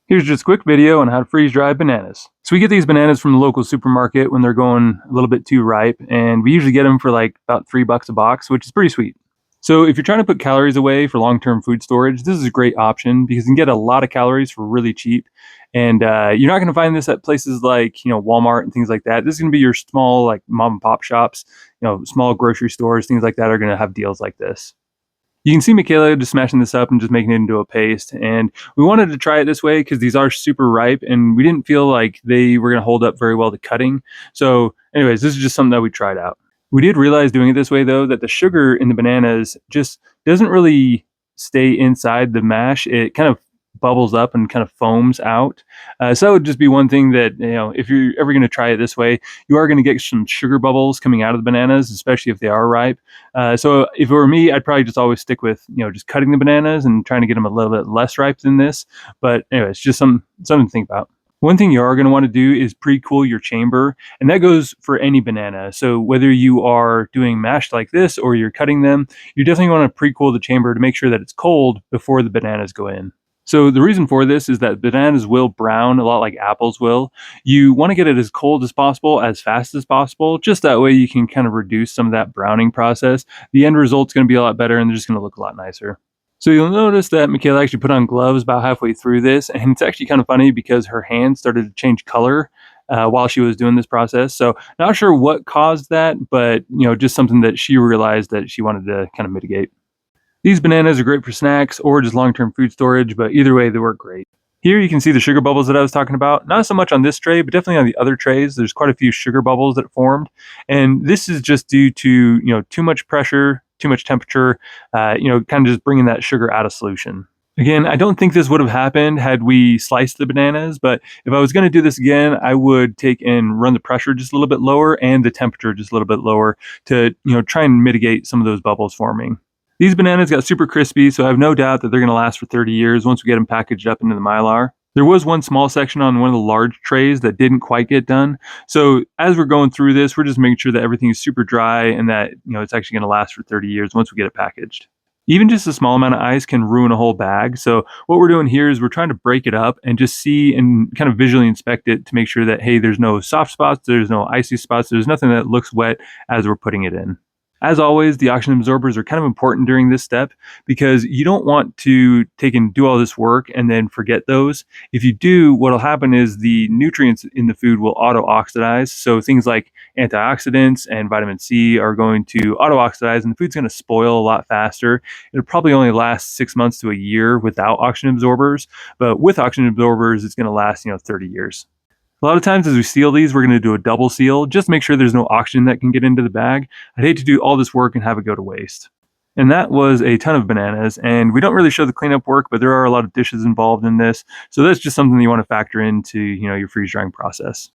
Here's just a quick video on how to freeze dry bananas. So we get these bananas from the local supermarket when they're going a little bit too ripe, and we usually get them for like about $3 a box, which is pretty sweet. So if you're trying to put calories away for long-term food storage, this is a great option because you can get a lot of calories for really cheap. And you're not going to find this at places like Walmart and things like that. This is going to be your small like mom and pop shops, small grocery stores, things like that are going to have deals like this. You can see Michaela just smashing this up and just making it into a paste. And we wanted to try it this way because these are super ripe and we didn't feel like they were going to hold up very well to cutting. So anyways, this is just something that we tried out. We did realize doing it this way though, that the sugar in the bananas just doesn't really stay inside the mash. It kind of bubbles up and kind of foams out. So it would just be one thing that, if you're ever going to try it this way, you are going to get some sugar bubbles coming out of the bananas, especially if they are ripe. So if it were me, I'd probably just always stick with, just cutting the bananas and trying to get them a little bit less ripe than this. But anyway, it's just something to think about. One thing you are going to want to do is pre-cool your chamber, and that goes for any banana. So whether you are doing mashed like this or you're cutting them, you definitely want to pre-cool the chamber to make sure that it's cold before the bananas go in. So the reason for this is that bananas will brown a lot like apples will. You want to get it as cold as possible, as fast as possible. Just that way you can kind of reduce some of that browning process. The end result's going to be a lot better and they're just going to look a lot nicer. So you'll notice that Michaela actually put on gloves about halfway through this, and it's actually kind of funny because her hands started to change color while she was doing this process. So not sure what caused that, but just something that she realized that she wanted to kind of mitigate. These bananas are great for snacks or just long-term food storage, but either way, they work great. Here you can see the sugar bubbles that I was talking about. Not so much on this tray, but definitely on the other trays. There's quite a few sugar bubbles that formed. And this is just due to, too much pressure, too much temperature, kind of just bringing that sugar out of solution. Again, I don't think this would have happened had we sliced the bananas, but if I was going to do this again, I would take and run the pressure just a little bit lower and the temperature just a little bit lower to, try and mitigate some of those bubbles forming. These bananas got super crispy, so I have no doubt that they're going to last for 30 years once we get them packaged up into the Mylar. There was one small section on one of the large trays that didn't quite get done. So as we're going through this, we're just making sure that everything is super dry and that it's actually going to last for 30 years once we get it packaged. Even just a small amount of ice can ruin a whole bag. So what we're doing here is we're trying to break it up and just see and kind of visually inspect it to make sure that, hey, there's no soft spots, there's no icy spots, there's nothing that looks wet as we're putting it in. As always, the oxygen absorbers are kind of important during this step because you don't want to take and do all this work and then forget those. If you do, what'll happen is the nutrients in the food will auto-oxidize. So things like antioxidants and vitamin C are going to auto-oxidize and the food's going to spoil a lot faster. It'll probably only last 6 months to a year without oxygen absorbers, but with oxygen absorbers, it's going to last, 30 years. A lot of times as we seal these, we're going to do a double seal, just make sure there's no oxygen that can get into the bag. I'd hate to do all this work and have it go to waste. And that was a ton of bananas, and we don't really show the cleanup work, but there are a lot of dishes involved in this. So that's just something you want to factor into, your freeze drying process.